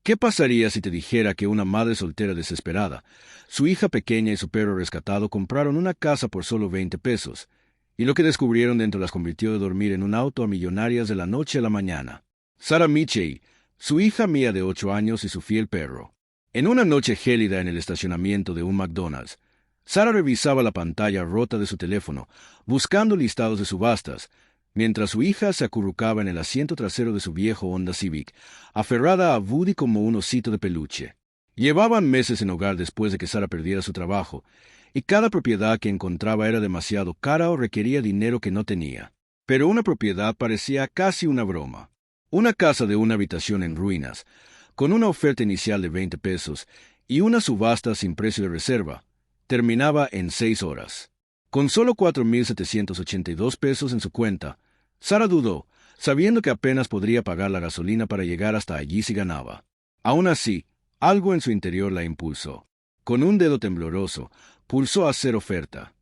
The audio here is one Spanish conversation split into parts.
¿Qué pasaría si te dijera que una madre soltera desesperada, su hija pequeña y su perro rescatado compraron una casa por solo 20 pesos, y lo que descubrieron dentro las convirtió de dormir en un auto a millonarias de la noche a la mañana? Sarah Mitchell, su hija Mia de 8 años y su fiel perro. En una noche gélida en el estacionamiento de un McDonald's, Sarah revisaba la pantalla rota de su teléfono, buscando listados de subastas, mientras su hija se acurrucaba en el asiento trasero de su viejo Honda Civic, aferrada a Woody como un osito de peluche. Llevaban meses en hogar después de que Sarah perdiera su trabajo, y cada propiedad que encontraba era demasiado cara o requería dinero que no tenía. Pero una propiedad parecía casi una broma. Una casa de una habitación en ruinas, con una oferta inicial de 20 pesos y una subasta sin precio de reserva, terminaba en 6 horas. Con solo 4,782 pesos en su cuenta, Sarah dudó, sabiendo que apenas podría pagar la gasolina para llegar hasta allí si ganaba. Aún así, algo en su interior la impulsó. Con un dedo tembloroso, pulsó hacer oferta.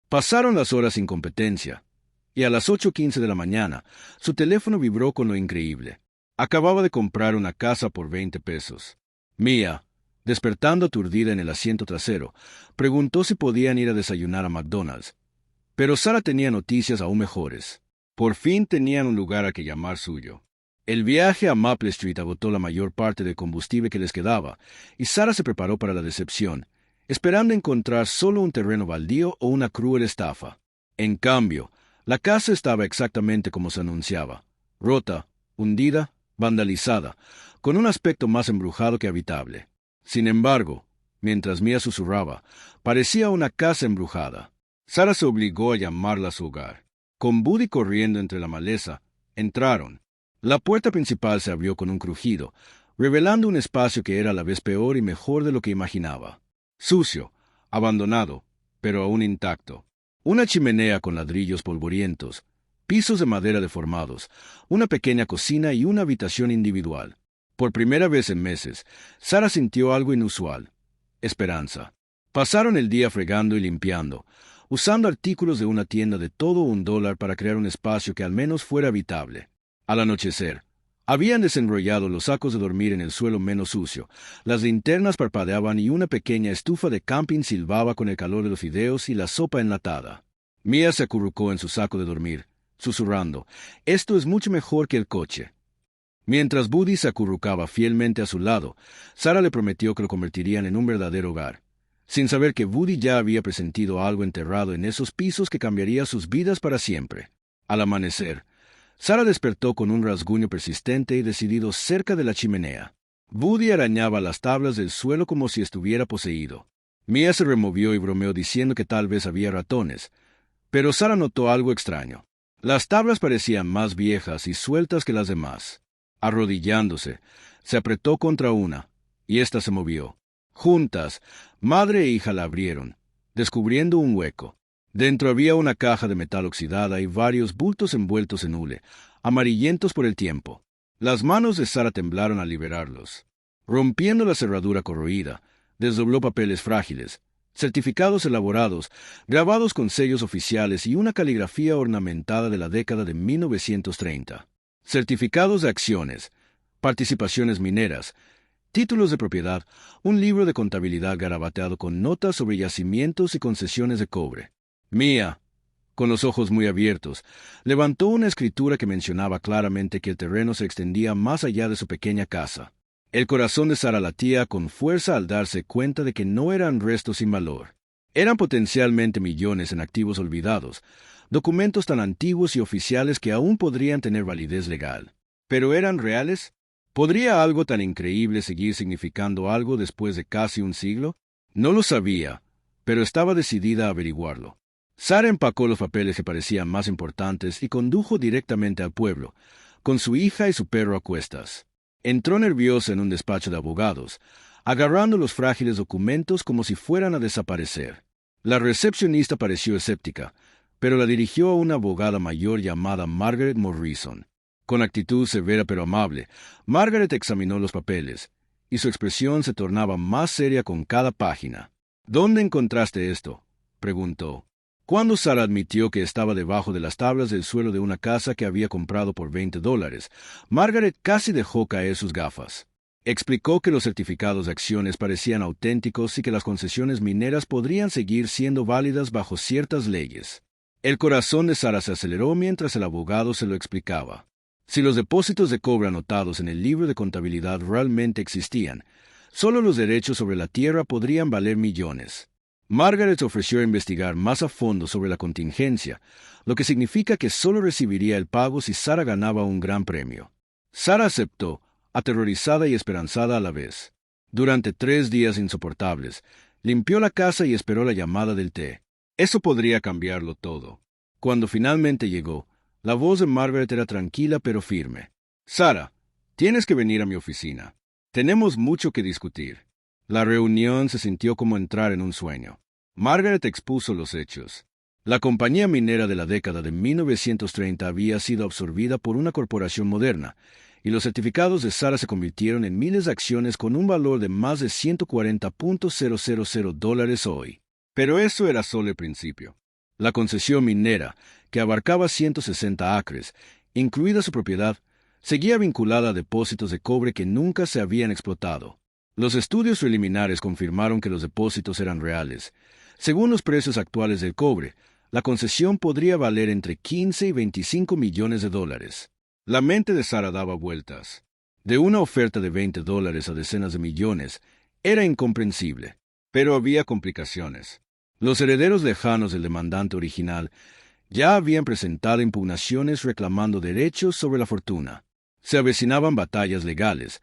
Pasaron las horas sin competencia, y a las 8:15 de la mañana, su teléfono vibró con lo increíble. Acababa de comprar una casa por 20 pesos. Mia, despertando aturdida en el asiento trasero, preguntó si podían ir a desayunar a McDonald's. Pero Sarah tenía noticias aún mejores. Por fin tenían un lugar a que llamar suyo. El viaje a Maple Street agotó la mayor parte del combustible que les quedaba, y Sarah se preparó para la decepción, esperando encontrar solo un terreno baldío o una cruel estafa. En cambio, la casa estaba exactamente como se anunciaba: rota, hundida, vandalizada, con un aspecto más embrujado que habitable. Sin embargo, mientras Mia susurraba, parecía una casa embrujada. Sarah se obligó a llamarla a su hogar. Con Woody corriendo entre la maleza, entraron. La puerta principal se abrió con un crujido, revelando un espacio que era a la vez peor y mejor de lo que imaginaba. Sucio, abandonado, pero aún intacto. Una chimenea con ladrillos polvorientos, pisos de madera deformados, una pequeña cocina y una habitación individual. Por primera vez en meses, Sarah sintió algo inusual: esperanza. Pasaron el día fregando y limpiando, usando artículos de una tienda de todo $1 para crear un espacio que al menos fuera habitable. Al anochecer, habían desenrollado los sacos de dormir en el suelo menos sucio, las linternas parpadeaban y una pequeña estufa de camping silbaba con el calor de los fideos y la sopa enlatada. Mia se acurrucó en su saco de dormir, susurrando: «Esto es mucho mejor que el coche». Mientras Woody se acurrucaba fielmente a su lado, Sarah le prometió que lo convertirían en un verdadero hogar, sin saber que Woody ya había presentido algo enterrado en esos pisos que cambiaría sus vidas para siempre. Al amanecer, Sarah despertó con un rasguño persistente y decidido cerca de la chimenea. Woody arañaba las tablas del suelo como si estuviera poseído. Mia se removió y bromeó diciendo que tal vez había ratones, pero Sarah notó algo extraño. Las tablas parecían más viejas y sueltas que las demás. Arrodillándose, se apretó contra una, y ésta se movió. Juntas, madre e hija la abrieron, descubriendo un hueco. Dentro había una caja de metal oxidada y varios bultos envueltos en hule, amarillentos por el tiempo. Las manos de Sarah temblaron al liberarlos. Rompiendo la cerradura corroída, desdobló papeles frágiles, certificados elaborados, grabados con sellos oficiales y una caligrafía ornamentada de la década de 1930. Certificados de acciones, participaciones mineras, títulos de propiedad, un libro de contabilidad garabateado con notas sobre yacimientos y concesiones de cobre. Mia, con los ojos muy abiertos, levantó una escritura que mencionaba claramente que el terreno se extendía más allá de su pequeña casa. El corazón de Sarah latía con fuerza al darse cuenta de que no eran restos sin valor. Eran potencialmente millones en activos olvidados, documentos tan antiguos y oficiales que aún podrían tener validez legal. ¿Pero eran reales? ¿Podría algo tan increíble seguir significando algo después de casi un siglo? No lo sabía, pero estaba decidida a averiguarlo. Sarah empacó los papeles que parecían más importantes y condujo directamente al pueblo, con su hija y su perro a cuestas. Entró nerviosa en un despacho de abogados, agarrando los frágiles documentos como si fueran a desaparecer. La recepcionista pareció escéptica, pero la dirigió a una abogada mayor llamada Margaret Morrison. Con actitud severa pero amable, Margaret examinó los papeles, y su expresión se tornaba más seria con cada página. «¿Dónde encontraste esto?», preguntó. Cuando Sarah admitió que estaba debajo de las tablas del suelo de una casa que había comprado por $20, Margaret casi dejó caer sus gafas. Explicó que los certificados de acciones parecían auténticos y que las concesiones mineras podrían seguir siendo válidas bajo ciertas leyes. El corazón de Sara se aceleró mientras el abogado se lo explicaba. Si los depósitos de cobre anotados en el libro de contabilidad realmente existían, solo los derechos sobre la tierra podrían valer millones. Margaret ofreció investigar más a fondo sobre la contingencia, lo que significa que solo recibiría el pago si Sara ganaba un gran premio. Sara aceptó, aterrorizada y esperanzada a la vez. Durante 3 días insoportables, limpió la casa y esperó la llamada del té. Eso podría cambiarlo todo. Cuando finalmente llegó, la voz de Margaret era tranquila pero firme. «Sara, tienes que venir a mi oficina. Tenemos mucho que discutir». La reunión se sintió como entrar en un sueño. Margaret expuso los hechos. La compañía minera de la década de 1930 había sido absorbida por una corporación moderna, y los certificados de Sara se convirtieron en miles de acciones con un valor de más de $140,000 hoy. Pero eso era solo el principio. La concesión minera, que abarcaba 160 acres, incluida su propiedad, seguía vinculada a depósitos de cobre que nunca se habían explotado. Los estudios preliminares confirmaron que los depósitos eran reales. Según los precios actuales del cobre, la concesión podría valer entre 15 y 25 millones de dólares. La mente de Sara daba vueltas. De una oferta de $20 a decenas de millones, era incomprensible. Pero había complicaciones. Los herederos lejanos del demandante original ya habían presentado impugnaciones reclamando derechos sobre la fortuna. Se avecinaban batallas legales,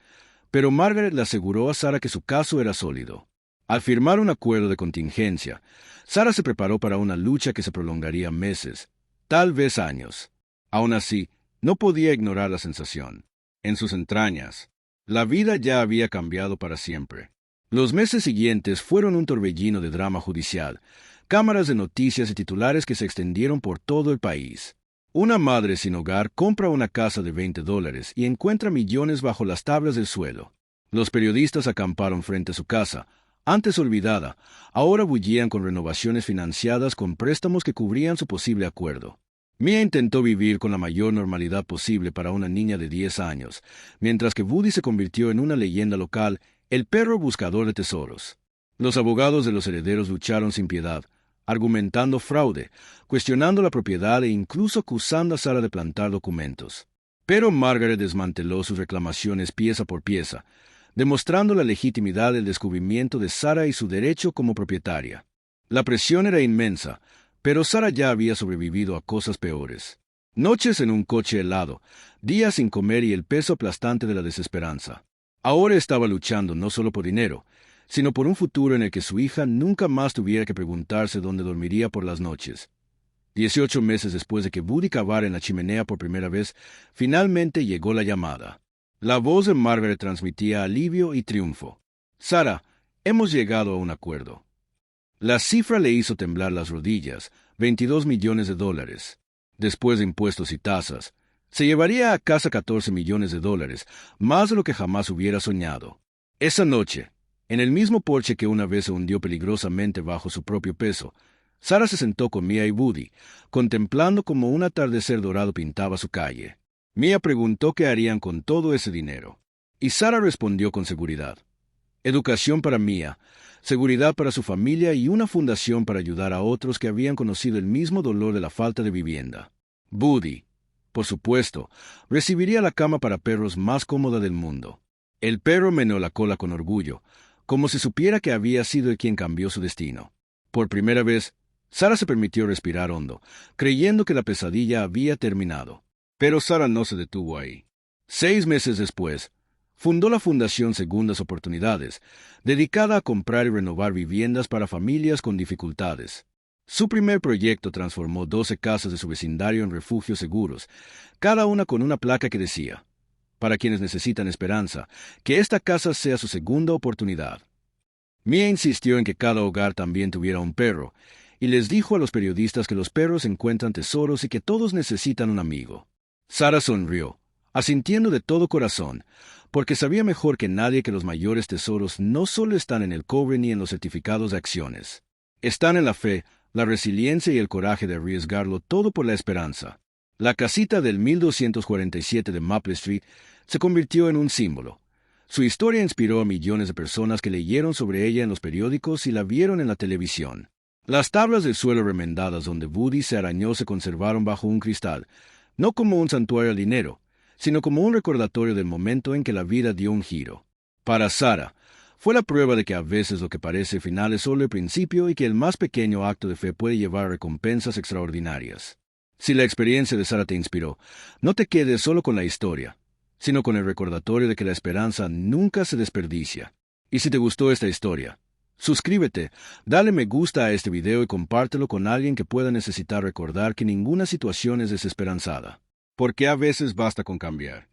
pero Margaret le aseguró a Sara que su caso era sólido. Al firmar un acuerdo de contingencia, Sara se preparó para una lucha que se prolongaría meses, tal vez años. Aún así, no podía ignorar la sensación. En sus entrañas, la vida ya había cambiado para siempre. Los meses siguientes fueron un torbellino de drama judicial, cámaras de noticias y titulares que se extendieron por todo el país. Una madre sin hogar compra una casa de $20 y encuentra millones bajo las tablas del suelo. Los periodistas acamparon frente a su casa. Antes olvidada, ahora bullían con renovaciones financiadas con préstamos que cubrían su posible acuerdo. Mia intentó vivir con la mayor normalidad posible para una niña de 10 años, mientras que Woody se convirtió en una leyenda local, el perro buscador de tesoros. Los abogados de los herederos lucharon sin piedad, argumentando fraude, cuestionando la propiedad e incluso acusando a Sara de plantar documentos. Pero Margaret desmanteló sus reclamaciones pieza por pieza, demostrando la legitimidad del descubrimiento de Sara y su derecho como propietaria. La presión era inmensa, pero Sara ya había sobrevivido a cosas peores. Noches en un coche helado, días sin comer y el peso aplastante de la desesperanza. Ahora estaba luchando no solo por dinero, sino por un futuro en el que su hija nunca más tuviera que preguntarse dónde dormiría por las noches. 18 meses después de que Woody cavara en la chimenea por primera vez, finalmente llegó la llamada. La voz de Margaret transmitía alivio y triunfo. «Sara, hemos llegado a un acuerdo». La cifra le hizo temblar las rodillas, $22 millones. Después de impuestos y tasas, se llevaría a casa $14 millones, más de lo que jamás hubiera soñado. Esa noche, en el mismo porche que una vez se hundió peligrosamente bajo su propio peso, Sara se sentó con Mia y Woody, contemplando cómo un atardecer dorado pintaba su calle. Mia preguntó qué harían con todo ese dinero, y Sara respondió con seguridad. Educación para Mia, seguridad para su familia y una fundación para ayudar a otros que habían conocido el mismo dolor de la falta de vivienda. Woody, por supuesto, recibiría la cama para perros más cómoda del mundo. El perro meneó la cola con orgullo, como si supiera que había sido el quien cambió su destino. Por primera vez, Sara se permitió respirar hondo, creyendo que la pesadilla había terminado. Pero Sara no se detuvo ahí. 6 meses después, fundó la Fundación Segundas Oportunidades, dedicada a comprar y renovar viviendas para familias con dificultades. Su primer proyecto transformó 12 casas de su vecindario en refugios seguros, cada una con una placa que decía: «Para quienes necesitan esperanza, que esta casa sea su segunda oportunidad». Mia insistió en que cada hogar también tuviera un perro, y les dijo a los periodistas que los perros encuentran tesoros y que todos necesitan un amigo. Sara sonrió, asintiendo de todo corazón, porque sabía mejor que nadie que los mayores tesoros no solo están en el cobre ni en los certificados de acciones. Están en la fe, la resiliencia y el coraje de arriesgarlo todo por la esperanza. La casita del 1247 de Maple Street se convirtió en un símbolo. Su historia inspiró a millones de personas que leyeron sobre ella en los periódicos y la vieron en la televisión. Las tablas del suelo remendadas donde Woody se arañó se conservaron bajo un cristal, no como un santuario al dinero, sino como un recordatorio del momento en que la vida dio un giro. Para Sarah, fue la prueba de que a veces lo que parece final es solo el principio y que el más pequeño acto de fe puede llevar a recompensas extraordinarias. Si la experiencia de Sarah te inspiró, no te quedes solo con la historia, sino con el recordatorio de que la esperanza nunca se desperdicia. Y si te gustó esta historia, suscríbete, dale me gusta a este video y compártelo con alguien que pueda necesitar recordar que ninguna situación es desesperanzada. Porque a veces basta con cambiar.